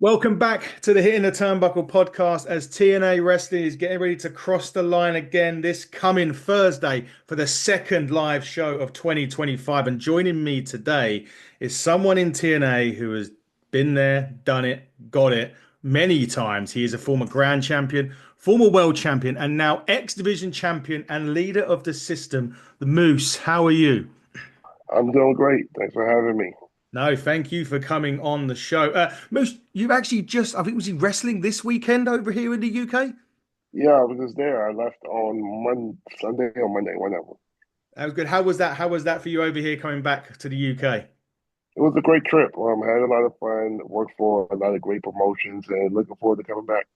Welcome back to the Hitting the Turnbuckle podcast as TNA Wrestling is getting ready to cross the line again this coming Thursday for the second live show of 2025. And joining me today is someone in TNA who has been there, done it, got it many times. He is a former Grand Champion, former World Champion, and now X Division Champion and leader of the system, the Moose. How are you? I'm doing great. Thanks for having me. No, thank you for coming on the show. Moose, you've actually just, I think, was he wrestling this weekend over here in the UK? Yeah, I was just there. I left on Sunday or Monday, whenever. That was good. How was that? How was that for you over here coming back to the UK? It was a great trip. Had a lot of fun. Worked for a lot of great promotions, and looking forward to coming back.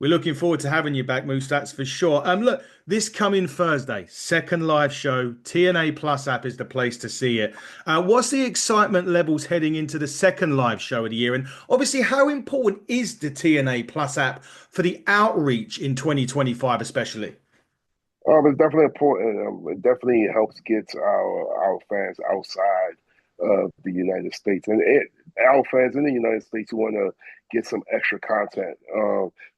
We're looking forward to having you back, Moose, that's for sure. Look, this coming Thursday, second live show, TNA Plus app is the place to see it. What's the excitement levels heading into the second live show of the year? And obviously, how important is the TNA Plus app for the outreach in 2025, especially? It's definitely important. It definitely helps get our fans outside of the United States, and our fans in the United States who want to get some extra content.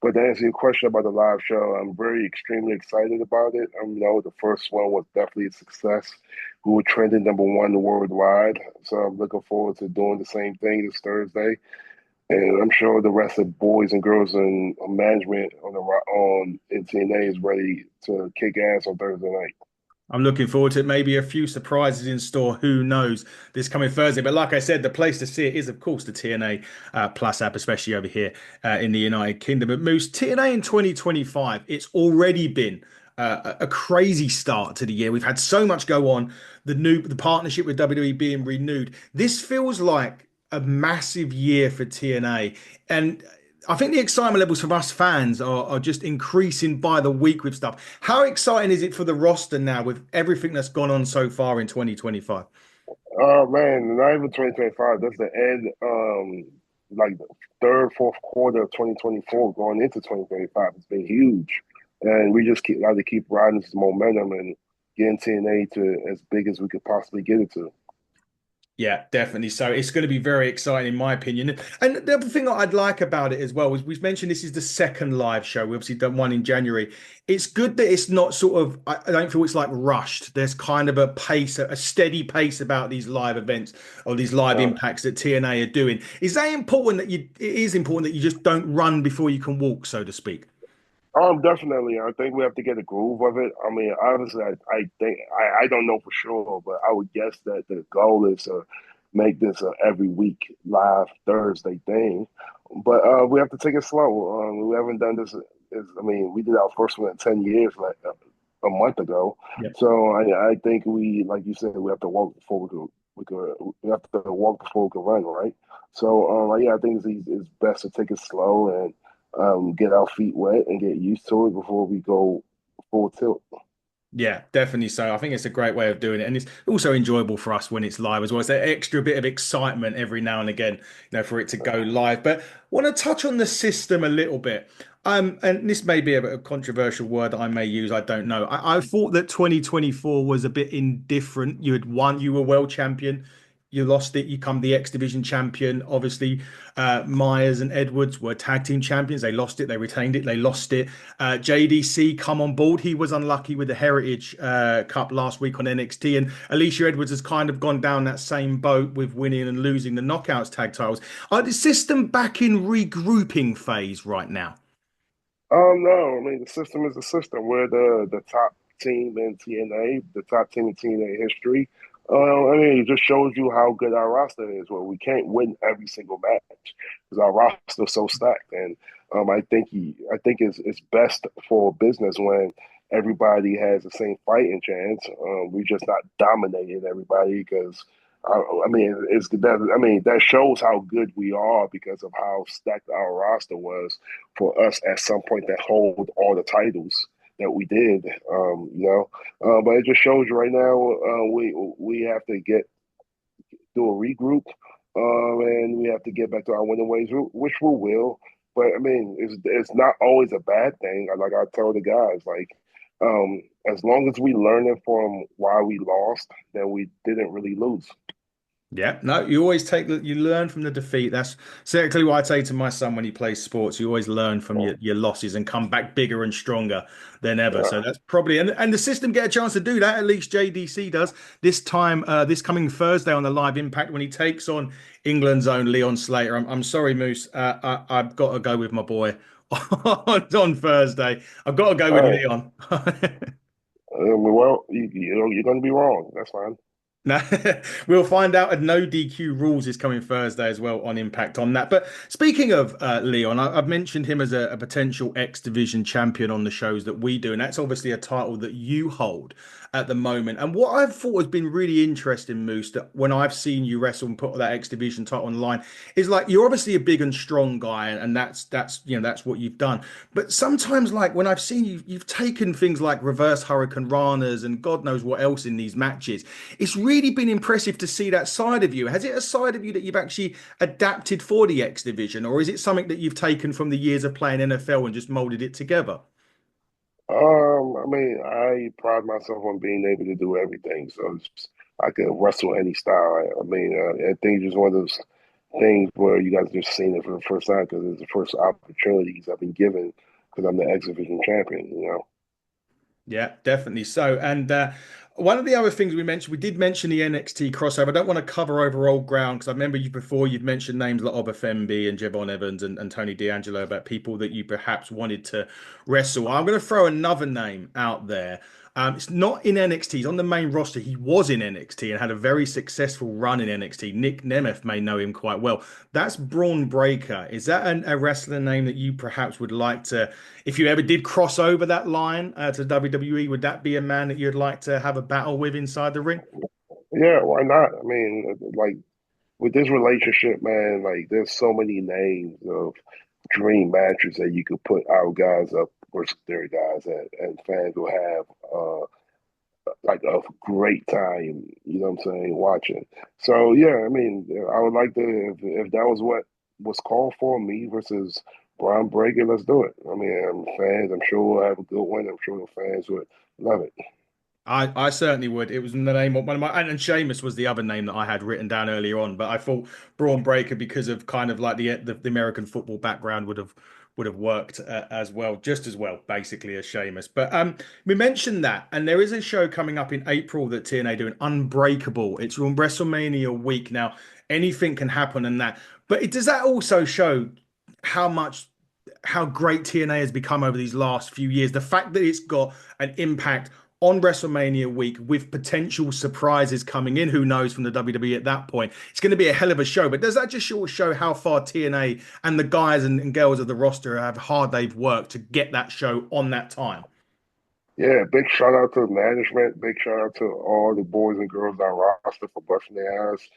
But to answer your question about the live show, I'm very extremely excited about it. The first one was definitely a success. We were trending number one worldwide, so I'm looking forward to doing the same thing this Thursday. And I'm sure the rest of boys and girls in management on NTNA is ready to kick ass on Thursday night. I'm looking forward to it. Maybe a few surprises in store. Who knows this coming Thursday? But like I said, the place to see it is, of course, the TNA Plus app, especially over here in the United Kingdom. But Moose, TNA in 2025, it's already been a crazy start to the year. We've had so much go on. The partnership with WWE being renewed. This feels like a massive year for TNA, and I think the excitement levels from us fans are just increasing by the week with stuff. How exciting is it for the roster now with everything that's gone on so far in 2025? Oh man, not even 2025. That's the end, like the third, fourth quarter of 2024 going into 2025. It's been huge. And we just got to keep riding this momentum and getting TNA to as big as we could possibly get it to. Yeah, definitely. So it's going to be very exciting, in my opinion. And the other thing that I'd like about it as well is we've mentioned this is the second live show. We obviously done one in January. It's good that it's not sort of, I don't feel it's like rushed. There's kind of a pace, a steady pace about these live events or these live Uh, impacts that TNA are doing. Is that important that it is important that you just don't run before you can walk, so to speak? Definitely. I think we have to get a groove of it. I mean, honestly, I think I don't know for sure, but I would guess that the goal is to make this a every week live Thursday thing. But we have to take it slow. We haven't done this. I mean, we did our first one in 10 years, like a month ago. Yeah. So I think we, like you said, we have to walk before we have to walk before we can run, right? So yeah, I think it's best to take it slow and get our feet wet and get used to it before we go full tilt. Yeah, definitely so. I think it's a great way of doing it. And it's also enjoyable for us when it's live as well. It's that extra bit of excitement every now and again, for it to go live. But want to touch on the system a little bit. And this may be a bit of a controversial word that I may use. I don't know. I thought that 2024 was a bit indifferent. You had won, you were world champion. You lost it. You come the X Division champion. Obviously, Myers and Edwards were tag team champions. They lost it. They retained it. They lost it. JDC come on board. He was unlucky with the Heritage Cup last week on NXT, and Alicia Edwards has kind of gone down that same boat with winning and losing the Knockouts tag titles. Are the system back in regrouping phase right now? No, I mean the system is the system. We're the top team in TNA, the top team in TNA history. I mean, it just shows you how good our roster is. Well, we can't win every single match because our roster is so stacked, and I think it's best for business when everybody has the same fighting chance. We're just not dominating everybody because I mean, that shows how good we are because of how stacked our roster was for us at some point that hold all the titles that we did. But it just shows you right now we have to do a regroup, and we have to get back to our winning ways, which we will. But I mean, it's not always a bad thing. Like I tell the guys, like as long as we learning from why we lost, then we didn't really lose. Yeah, no, you always you learn from the defeat. That's exactly what I say to my son when he plays sports. You always learn from So, your losses and come back bigger and stronger than ever. yeah. So that's probably, and the system get a chance to do that. At least JDC does this time, this coming Thursday on the live impact when he takes on England's own Leon Slater. I'm sorry, Moose. I've got to go with my boy on Thursday. I've got to go with Hey, Leon. well, you're going to be wrong. That's fine. No, we'll find out. A no DQ rules is coming Thursday as well on Impact on that. But speaking of Leon, I've mentioned him as a potential X Division champion on the shows that we do, and that's obviously a title that you hold at the moment. And what I've thought has been really interesting, Moose, that when I've seen you wrestle and put that X Division title online, is like you're obviously a big and strong guy, and that's that's what you've done. But sometimes, like when I've seen you, you've taken things like reverse Hurricane Ranas and God knows what else in these matches. It's really been impressive to see that side of you. Has it a side of you that you've actually adapted for the X Division, or is it something that you've taken from the years of playing NFL and just molded it together? I mean, I pride myself on being able to do everything. So I could wrestle any style. I mean, I think it's just one of those things where you guys just seen it for the first time because it's the first opportunities I've been given because I'm the X Division champion. Yeah, definitely so. And one of the other things we did mention the NXT crossover. I don't want to cover over old ground because I remember you before you've mentioned names like Obafembi and Jevon Evans and Tony D'Angelo about people that you perhaps wanted to wrestle. I'm going to throw another name out there. It's not in NXT. He's on the main roster. He was in NXT and had a very successful run in NXT. Nick Nemeth may know him quite well. That's Braun Breaker. Is that a wrestler name that you perhaps would like to, if you ever did cross over that line to WWE, would that be a man that you'd like to have a battle with inside the ring? Yeah, why not? I mean, like with this relationship, man, like there's so many names of dream matches that you could put our guys up versus their guys, and fans will have like a great time. You know what I'm saying? Watching. So yeah, I mean, I would like to if that was what was called for me versus Brian Breaker, let's do it. I mean, I'm fans. I'm sure we'll have a good one. I'm sure the fans would love it. I certainly would. It was the name of one of my, and Sheamus was the other name that I had written down earlier on. But I thought Braun Breaker, because of kind of like the American football background, would have worked as well, just as well, basically as Sheamus. But we mentioned that, and there is a show coming up in April that TNA doing Unbreakable. It's on WrestleMania week now. Anything can happen in that. But does that also show how much how great TNA has become over these last few years? The fact that it's got an impact on WrestleMania week with potential surprises coming in. Who knows from the WWE at that point? It's going to be a hell of a show. But does that just show how far TNA and the guys and girls of the roster have hard they've worked to get that show on that time? Yeah, big shout out to the management. Big shout out to all the boys and girls on roster for busting their ass,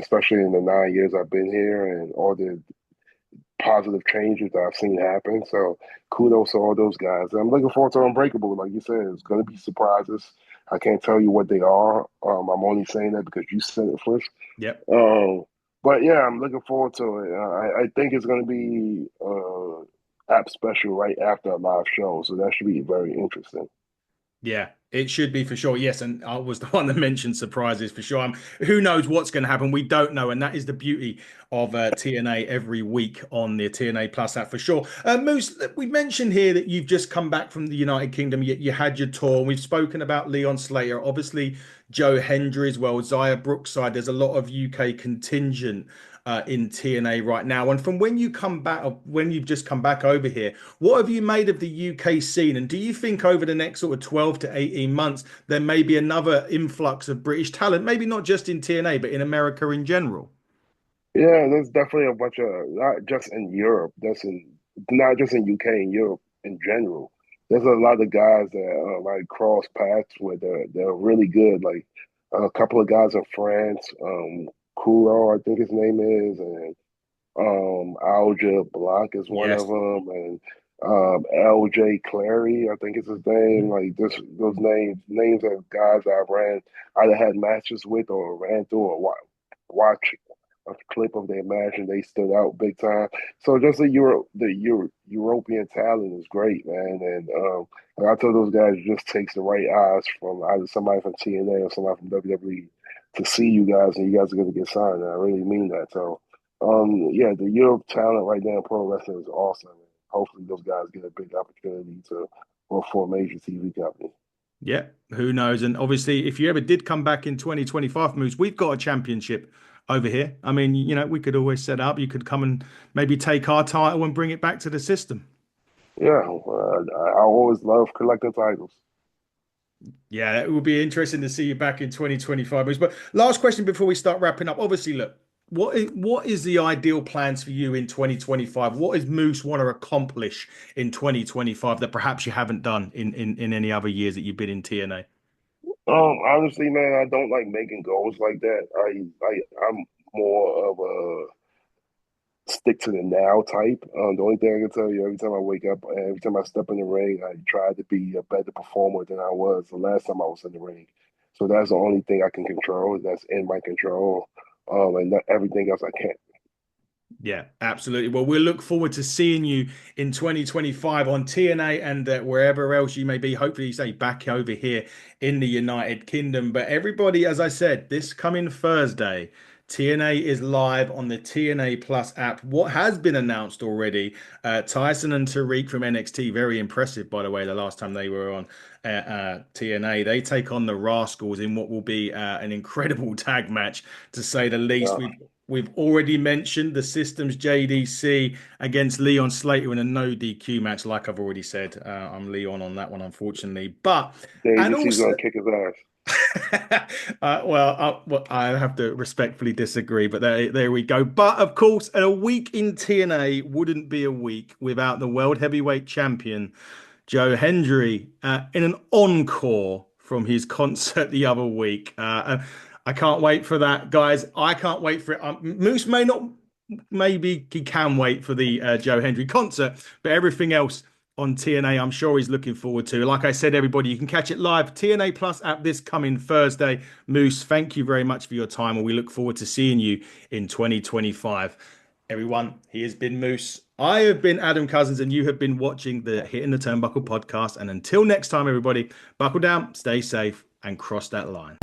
especially in the 9 years I've been here and all the positive changes that I've seen happen. So kudos to all those guys. I'm looking forward to Unbreakable. Like you said, it's going to be surprises. I can't tell you what they are. I'm only saying that because you said it first. Yep. Um, but yeah, I'm looking forward to it. I think it's going to be app special right after a live show, so that should be very interesting. Yeah, it should be for sure. Yes, and I was the one that mentioned surprises for sure. Who knows what's going to happen? We don't know, and that is the beauty of TNA every week on the TNA Plus app for sure. Moose, we mentioned here that you've just come back from the United Kingdom. You had your tour. We've spoken about Leon Slater, obviously Joe Hendry as well, Zaya Brookside. There's a lot of UK contingent in TNA right now. And from when you come back, when you've just come back over here, what have you made of the UK scene? And do you think over the next sort of 12 to 18 months, there may be another influx of British talent, maybe not just in TNA, but in America in general? Yeah, there's definitely a bunch of not just in Europe. That's in not just in UK and Europe in general. There's a lot of guys that like cross paths where they're really good. Like a couple of guys in France, Kuro, I think his name is, and Alja Blanc is one of Yes. them, and LJ Clary, I think is his name. Like this, those names of guys I've either had matches with or ran through or watch a clip of their match and they stood out big time. So just European talent is great, man. And like I told those guys, it just takes the right eyes from either somebody from TNA or somebody from WWE. to see you guys, and you guys are going to get signed. And I really mean that. So, yeah, the Europe talent right now in pro wrestling is awesome. Hopefully, those guys get a big opportunity to work for a major TV company. Yeah, who knows? And obviously, if you ever did come back in 2025, Moose, we've got a championship over here. I mean, we could always set up. You could come and maybe take our title and bring it back to the system. Yeah, I always love collecting titles. Yeah, it would be interesting to see you back in 2025. Moose. But last question before we start wrapping up. Obviously, look, what is the ideal plans for you in 2025? What does Moose want to accomplish in 2025 that perhaps you haven't done in any other years that you've been in TNA? Honestly, man, I don't like making goals like that. I'm more of a stick to the now type. The only thing I can tell you, every time I wake up, every time I step in the ring, I try to be a better performer than I was the last time I was in the ring. So that's the only thing I can control. That's in my control. And not everything else I can't. Yeah, absolutely. Well, we'll look forward to seeing you in 2025 on TNA and wherever else you may be. Hopefully, you say back over here in the United Kingdom. But everybody, as I said, this coming Thursday, TNA is live on the TNA Plus app. What has been announced already, Tyson and Tariq from NXT, very impressive, by the way, the last time they were on TNA. They take on the Rascals in what will be an incredible tag match, to say the least. Uh, We've already mentioned the Systems JDC against Leon Slater in a no DQ match. Like I've already said, I'm Leon on that one, unfortunately. But and JDC's also, gonna kick his ass. well, I have to respectfully disagree, but there we go. But of course, a week in TNA wouldn't be a week without the World Heavyweight Champion Joe Hendry in an encore from his concert the other week. I can't wait for that, guys. I can't wait for it. Moose may not, maybe he can wait for the Joe Hendry concert, but everything else on TNA, I'm sure he's looking forward to. Like I said, everybody, you can catch it live, TNA Plus app this coming Thursday. Moose, thank you very much for your time, and we look forward to seeing you in 2025. Everyone, he has been Moose. I have been Adam Cousins, and you have been watching the Hitting the Turnbuckle podcast. And until next time, everybody, buckle down, stay safe, and cross that line.